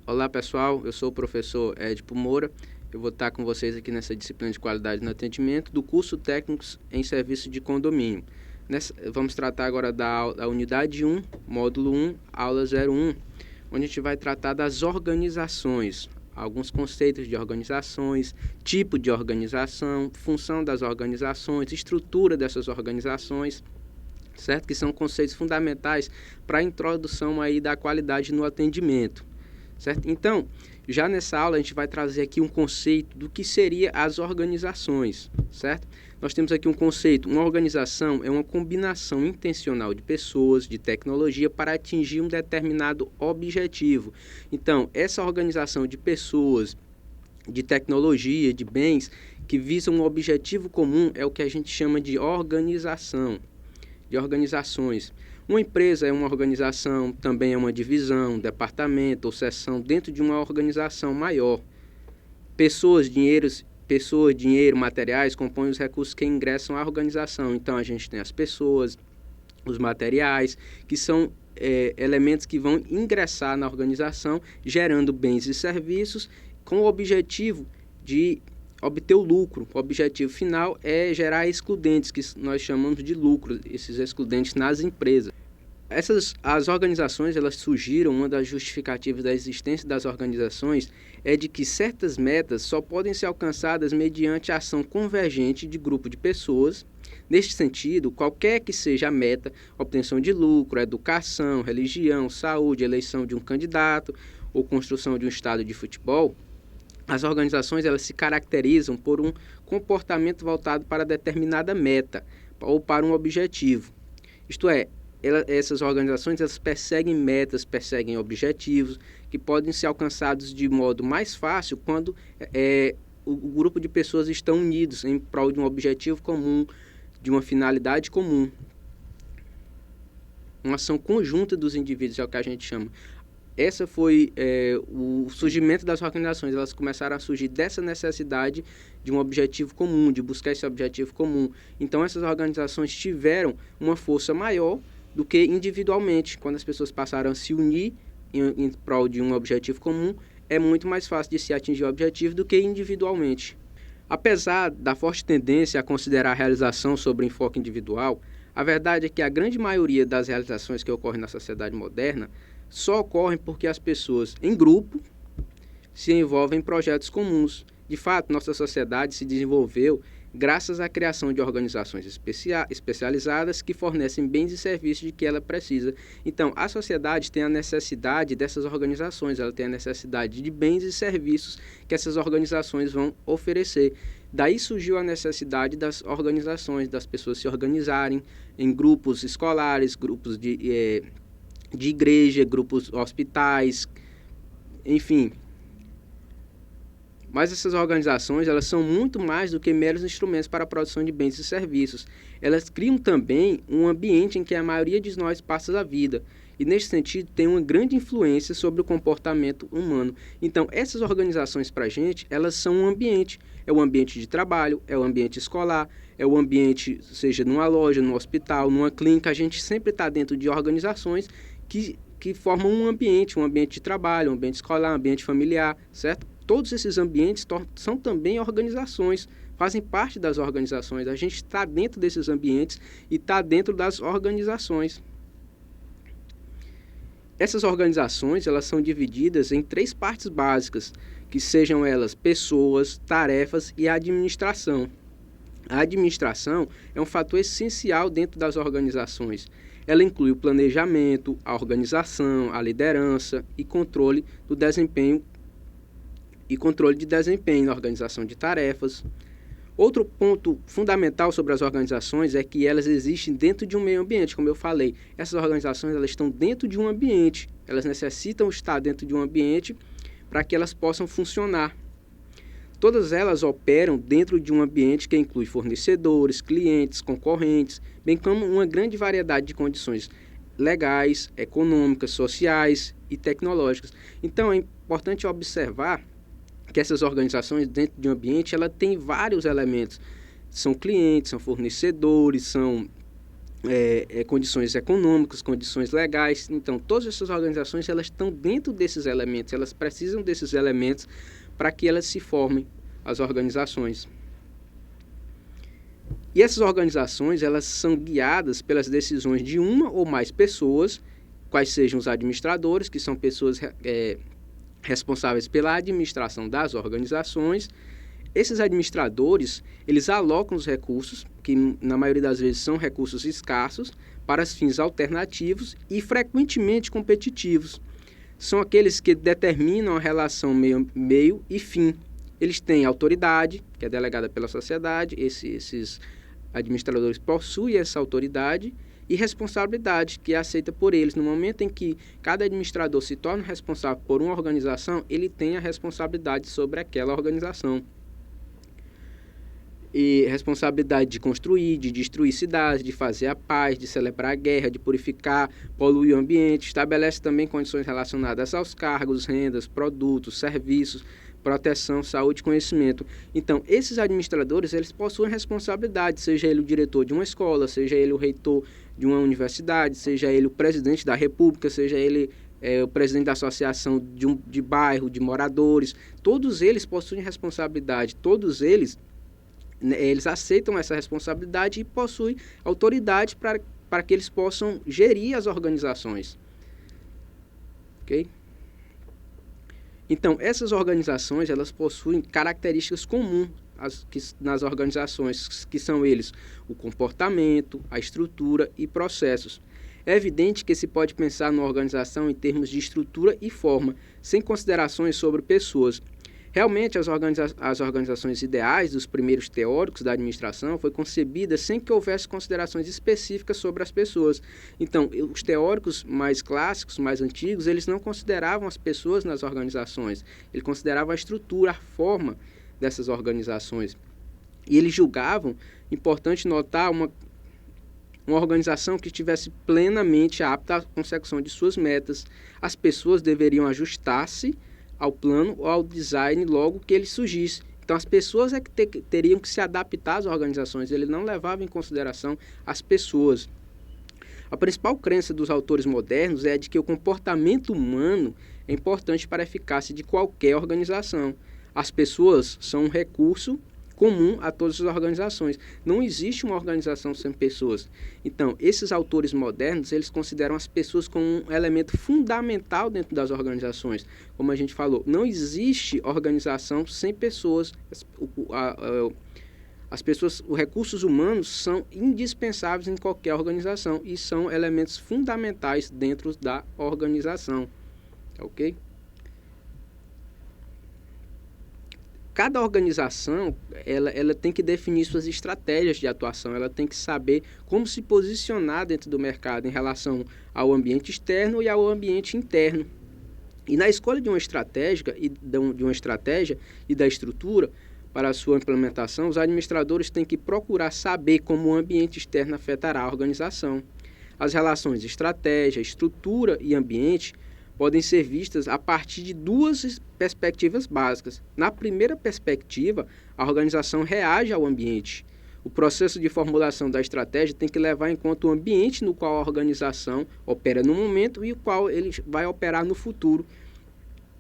Olá pessoal, eu sou o professor Edipo Moura. Eu vou estar com vocês aqui nessa disciplina de qualidade no atendimento do curso Técnicos em Serviço de Condomínio. Vamos tratar agora da unidade 1, módulo 1, aula 01, onde a gente vai tratar das organizações, alguns conceitos de organizações, tipo de organização, função das organizações, estrutura dessas organizações, certo? Que são conceitos fundamentais para a introdução aí da qualidade no atendimento, certo? Então, já nessa aula a gente vai trazer aqui um conceito do que seria as organizações, certo? Nós temos aqui um conceito, uma organização é uma combinação intencional de pessoas, de tecnologia para atingir um determinado objetivo. Então, essa organização de pessoas, de tecnologia, de bens que visam um objetivo comum é o que a gente chama de organização, de organizações. Uma empresa é uma organização, também é uma divisão, um departamento ou seção dentro de uma organização maior. Pessoas, dinheiro, materiais compõem os recursos que ingressam à organização. Então, a gente tem as pessoas, os materiais, que são elementos que vão ingressar na organização, gerando bens e serviços com o objetivo de obter o lucro. O objetivo final é gerar excludentes, que nós chamamos de lucro, esses excludentes nas empresas. As organizações, elas surgiram, uma das justificativas da existência das organizações é de que certas metas só podem ser alcançadas mediante a ação convergente de grupo de pessoas. Neste sentido, qualquer que seja a meta, obtenção de lucro, educação, religião, saúde, eleição de um candidato ou construção de um estádio de futebol, as organizações elas se caracterizam por um comportamento voltado para determinada meta ou para um objetivo. Isto é, essas organizações elas perseguem metas, perseguem objetivos que podem ser alcançados de modo mais fácil quando o grupo de pessoas estão unidos em prol de um objetivo comum, de uma finalidade comum. Uma ação conjunta dos indivíduos é o que a gente chama. Essa foi o surgimento das organizações. Elas começaram a surgir dessa necessidade de um objetivo comum, de buscar esse objetivo comum. Então, essas organizações tiveram uma força maior do que individualmente. Quando as pessoas passaram a se unir em prol de um objetivo comum, é muito mais fácil de se atingir o objetivo do que individualmente. Apesar da forte tendência a considerar a realização sobre o enfoque individual, a verdade é que a grande maioria das realizações que ocorrem na sociedade moderna só ocorrem porque as pessoas, em grupo, se envolvem em projetos comuns. De fato, nossa sociedade se desenvolveu graças à criação de organizações especializadas que fornecem bens e serviços de que ela precisa. Então, a sociedade tem a necessidade dessas organizações, ela tem a necessidade de bens e serviços que essas organizações vão oferecer. Daí surgiu a necessidade das organizações, das pessoas se organizarem em grupos escolares, grupos de igreja, grupos hospitais, enfim. Mas essas organizações, elas são muito mais do que meros instrumentos para a produção de bens e serviços. Elas criam também um ambiente em que a maioria de nós passa a vida. E, nesse sentido, tem uma grande influência sobre o comportamento humano. Então, essas organizações, para a gente, elas são um ambiente. É o ambiente de trabalho, é o ambiente escolar, é o ambiente, seja numa loja, num hospital, numa clínica. A gente sempre está dentro de organizações que formam um ambiente de trabalho, um ambiente escolar, um ambiente familiar, certo? Todos esses ambientes são também organizações, fazem parte das organizações. A gente está dentro desses ambientes e está dentro das organizações. Essas organizações elas são divididas em 3 partes básicas, que sejam elas pessoas, tarefas e administração. A administração é um fator essencial dentro das organizações. Ela inclui o planejamento, a organização, a liderança e controle do desempenho na organização de tarefas. Outro ponto fundamental sobre as organizações é que elas existem dentro de um meio ambiente, como eu falei. Essas organizações elas estão dentro de um ambiente, elas necessitam estar dentro de um ambiente para que elas possam funcionar. Todas elas operam dentro de um ambiente que inclui fornecedores, clientes, concorrentes, bem como uma grande variedade de condições legais, econômicas, sociais e tecnológicas. Então, é importante observar que essas organizações dentro de um ambiente ela tem vários elementos. São clientes, são fornecedores, são condições econômicas, condições legais. Então, todas essas organizações elas estão dentro desses elementos, elas precisam desses elementos para que elas se formem, as organizações. E essas organizações elas são guiadas pelas decisões de uma ou mais pessoas, quais sejam os administradores, que são pessoas responsáveis pela administração das organizações. Esses administradores, eles alocam os recursos, que na maioria das vezes são recursos escassos, para fins alternativos e frequentemente competitivos. São aqueles que determinam a relação meio e fim. Eles têm autoridade, que é delegada pela sociedade, esses administradores possuem essa autoridade, e responsabilidade, que é aceita por eles. No momento em que cada administrador se torna responsável por uma organização, ele tem a responsabilidade sobre aquela organização. E responsabilidade de construir, de destruir cidades, de fazer a paz, de celebrar a guerra, de purificar, poluir o ambiente. Estabelece também condições relacionadas aos cargos, rendas, produtos, serviços, proteção, saúde e conhecimento. Então, esses administradores, eles possuem responsabilidade, seja ele o diretor de uma escola, seja ele o reitor de uma universidade, seja ele o presidente da república, seja ele o presidente da associação de bairro, de moradores. Todos eles possuem responsabilidade, todos eles aceitam essa responsabilidade e possuem autoridade para que eles possam gerir as organizações. Ok? Então, essas organizações, elas possuem características comuns nas organizações, que são eles o comportamento, a estrutura e processos. É evidente que se pode pensar numa organização em termos de estrutura e forma, sem considerações sobre pessoas. Realmente, as organizações ideais dos primeiros teóricos da administração foi concebida sem que houvesse considerações específicas sobre as pessoas. Então, os teóricos mais clássicos, mais antigos, eles não consideravam as pessoas nas organizações. Eles consideravam a estrutura, a forma dessas organizações. E eles julgavam, importante notar, uma organização que estivesse plenamente apta à consecução de suas metas. As pessoas deveriam ajustar-se ao plano ou ao design logo que ele surgisse. Então, as pessoas é que teriam que se adaptar às organizações, ele não levava em consideração as pessoas. A principal crença dos autores modernos é de que o comportamento humano é importante para a eficácia de qualquer organização. As pessoas são um recurso comum a todas as organizações. Não existe uma organização sem pessoas. Então, esses autores modernos, eles consideram as pessoas como um elemento fundamental dentro das organizações. Como a gente falou, não existe organização sem pessoas. As pessoas, os recursos humanos são indispensáveis em qualquer organização e são elementos fundamentais dentro da organização. Ok? Cada organização ela tem que definir suas estratégias de atuação, ela tem que saber como se posicionar dentro do mercado em relação ao ambiente externo e ao ambiente interno. E na escolha de uma estratégia e da estrutura para a sua implementação, os administradores têm que procurar saber como o ambiente externo afetará a organização. As relações estratégia, estrutura e ambiente podem ser vistas a partir de duas perspectivas básicas. Na primeira perspectiva, a organização reage ao ambiente. O processo de formulação da estratégia tem que levar em conta o ambiente no qual a organização opera no momento e o qual ele vai operar no futuro.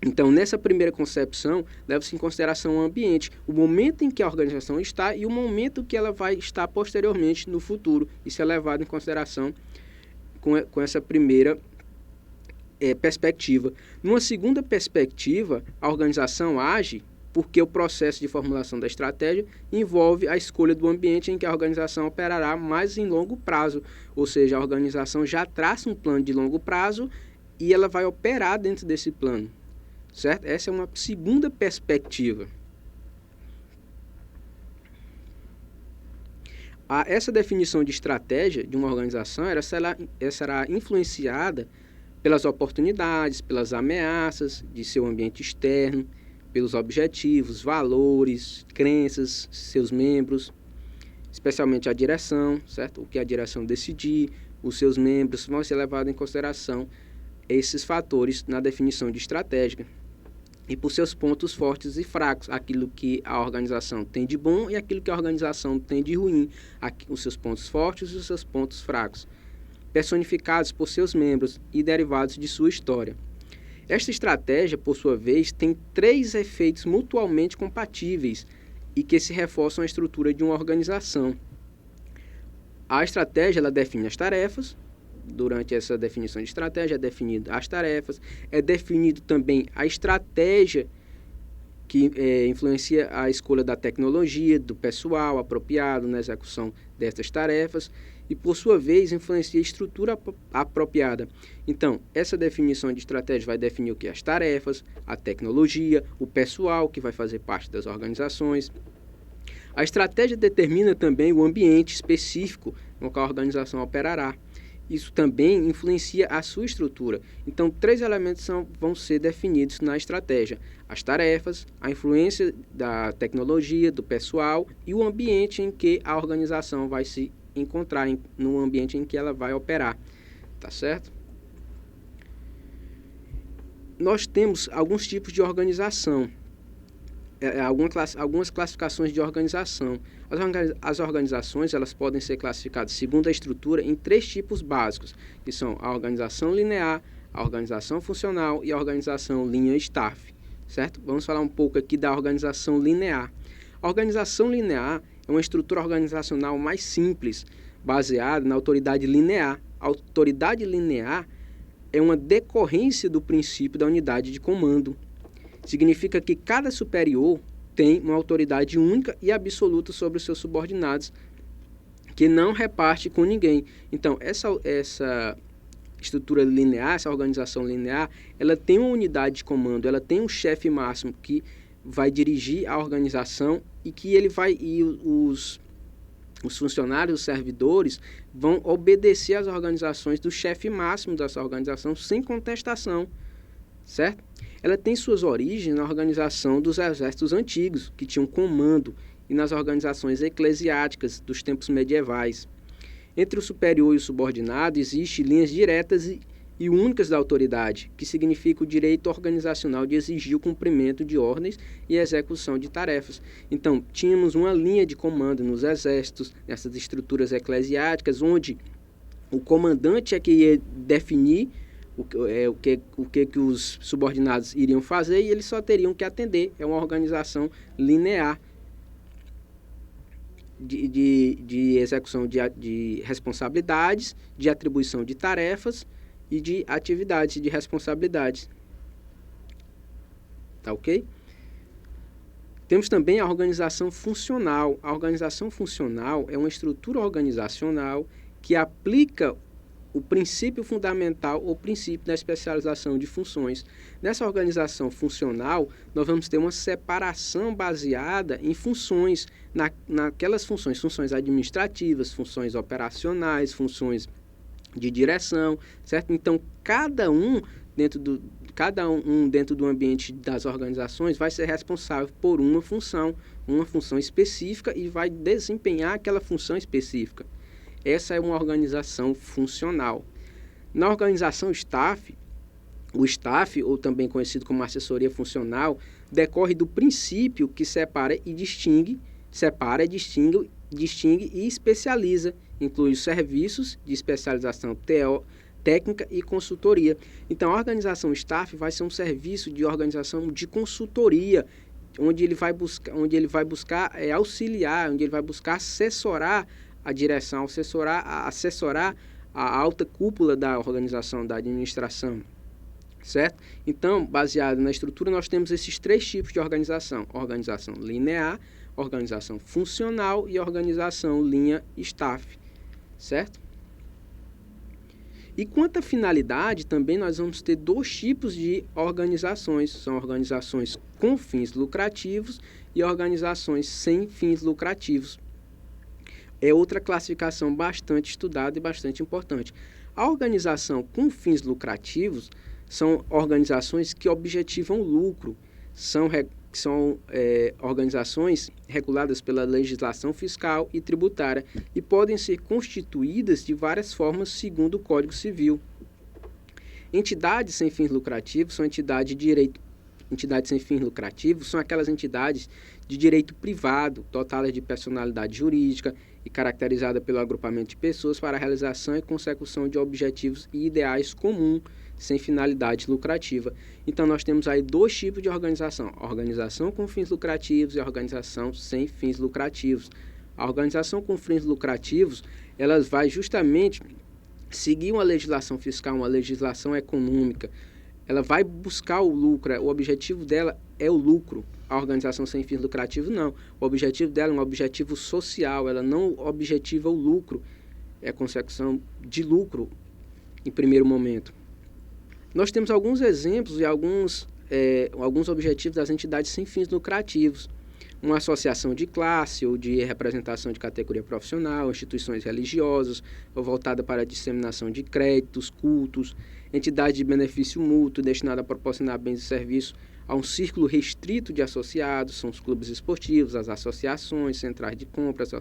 Então, nessa primeira concepção, leva-se em consideração o ambiente, o momento em que a organização está e o momento que ela vai estar posteriormente no futuro. Isso é levado em consideração com essa primeira perspectiva. Numa segunda perspectiva, a organização age porque o processo de formulação da estratégia envolve a escolha do ambiente em que a organização operará mais em longo prazo, ou seja, a organização já traça um plano de longo prazo e ela vai operar dentro desse plano, certo? Essa é uma segunda perspectiva. Essa definição de estratégia de uma organização será influenciada pelas oportunidades, pelas ameaças de seu ambiente externo, pelos objetivos, valores, crenças, seus membros, especialmente a direção, certo? O que a direção decidir, os seus membros, vão ser levados em consideração esses fatores na definição de estratégia. e por seus pontos fortes e fracos, aquilo que a organização tem de bom e aquilo que a organização tem de ruim, os seus pontos fortes e os seus pontos fracos, personificados por seus membros e derivados de sua história. Esta estratégia, por sua vez, tem 3 efeitos mutuamente compatíveis e que se reforçam a estrutura de uma organização. A estratégia ela define as tarefas. Durante essa definição de estratégia, é definido as tarefas, é definido também a estratégia que influencia a escolha da tecnologia, do pessoal apropriado na execução dessas tarefas e, por sua vez, influencia a estrutura apropriada. Então, essa definição de estratégia vai definir o que? As tarefas, a tecnologia, o pessoal que vai fazer parte das organizações. A estratégia determina também o ambiente específico no qual a organização operará. Isso também influencia a sua estrutura. Então, 3 elementos vão ser definidos na estratégia: as tarefas, a influência da tecnologia, do pessoal e o ambiente em que a organização vai se encontrar, no ambiente em que ela vai operar. Tá certo? Nós temos alguns tipos de organização. Algumas classificações de organização. As organizações elas podem ser classificadas segundo a estrutura em 3 tipos básicos, que são a organização linear, a organização funcional e a organização linha-staff. Certo? Vamos falar um pouco aqui da organização linear. A organização linear é uma estrutura organizacional mais simples, baseada na autoridade linear. A autoridade linear é uma decorrência do princípio da unidade de comando. Significa que cada superior tem uma autoridade única e absoluta sobre os seus subordinados, que não reparte com ninguém. Então, essa estrutura linear, essa organização linear, ela tem uma unidade de comando, ela tem um chefe máximo que vai dirigir a organização e os funcionários, os servidores, vão obedecer às organizações do chefe máximo dessa organização sem contestação, certo? Ela tem suas origens na organização dos exércitos antigos, que tinham comando, e nas organizações eclesiásticas dos tempos medievais. Entre o superior e o subordinado existem linhas diretas e únicas da autoridade, que significa o direito organizacional de exigir o cumprimento de ordens e execução de tarefas. Então, tínhamos uma linha de comando nos exércitos, nessas estruturas eclesiásticas, onde o comandante é que ia definir o que os subordinados iriam fazer e eles só teriam que atender. É uma organização linear de execução de responsabilidades, de atribuição de tarefas e de atividades de responsabilidades. Tá ok? Temos também a organização funcional. A organização funcional é uma estrutura organizacional que aplica o princípio fundamental ou princípio da especialização de funções. Nessa organização funcional, nós vamos ter uma separação baseada em funções, naquelas funções administrativas, funções operacionais, funções de direção, certo? Então, cada um dentro do ambiente das organizações vai ser responsável por uma função específica e vai desempenhar aquela função específica. Essa é uma organização funcional. Na organização staff, o staff, ou também conhecido como assessoria funcional, decorre do princípio que separa, distingue e especializa, inclui os serviços de especialização técnica e consultoria. Então, a organização staff vai ser um serviço de organização de consultoria, onde ele vai buscar auxiliar, onde ele vai buscar assessorar a direção, assessorar a alta cúpula da organização, da administração, certo? Então, baseado na estrutura, nós temos esses 3 tipos de organização: organização linear, organização funcional e organização linha-staff, certo? E quanto à finalidade, também nós vamos ter 2 tipos de organizações: são organizações com fins lucrativos e organizações sem fins lucrativos. É outra classificação bastante estudada e bastante importante. A organização com fins lucrativos são organizações que objetivam lucro, são organizações reguladas pela legislação fiscal e tributária e podem ser constituídas de várias formas segundo o Código Civil. Entidades sem fins lucrativos são entidades de direito Entidades sem fins lucrativos são aquelas entidades de direito privado, dotadas de personalidade jurídica e caracterizada pelo agrupamento de pessoas para a realização e consecução de objetivos e ideais comuns, sem finalidade lucrativa. Então, nós temos aí dois tipos de organização: a organização com fins lucrativos e a organização sem fins lucrativos. A organização com fins lucrativos, elas vai justamente seguir uma legislação fiscal, uma legislação econômica. Ela vai buscar o lucro, o objetivo dela é o lucro. A organização sem fins lucrativos, não. O objetivo dela é um objetivo social, ela não objetiva o lucro, é a consecução de lucro em primeiro momento. Nós temos alguns exemplos e alguns objetivos das entidades sem fins lucrativos. Uma associação de classe ou de representação de categoria profissional, instituições religiosas, voltada para a disseminação de créditos, cultos, entidade de benefício mútuo destinada a proporcionar bens e serviços a um círculo restrito de associados, são os clubes esportivos, as associações, centrais de compras,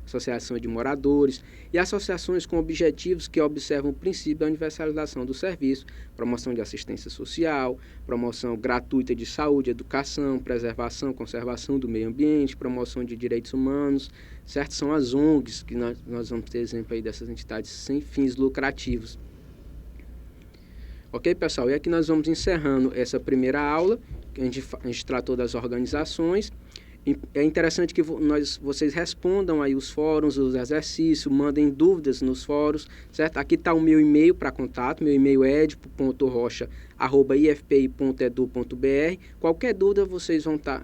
associações de moradores e associações com objetivos que observam o princípio da universalização do serviço, promoção de assistência social, promoção gratuita de saúde, educação, preservação, conservação do meio ambiente, promoção de direitos humanos, certo? São as ONGs, que nós vamos ter exemplo aí dessas entidades sem fins lucrativos. Ok, pessoal? E aqui nós vamos encerrando essa primeira aula, que a gente tratou das organizações. É interessante que vocês respondam aí os fóruns, os exercícios, mandem dúvidas nos fóruns, certo? Aqui está o meu e-mail para contato, meu e-mail é edipo.rocha@ifpi.edu.br. Qualquer dúvida a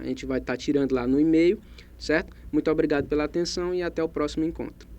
gente vai estar tirando lá no e-mail, certo? Muito obrigado pela atenção e até o próximo encontro.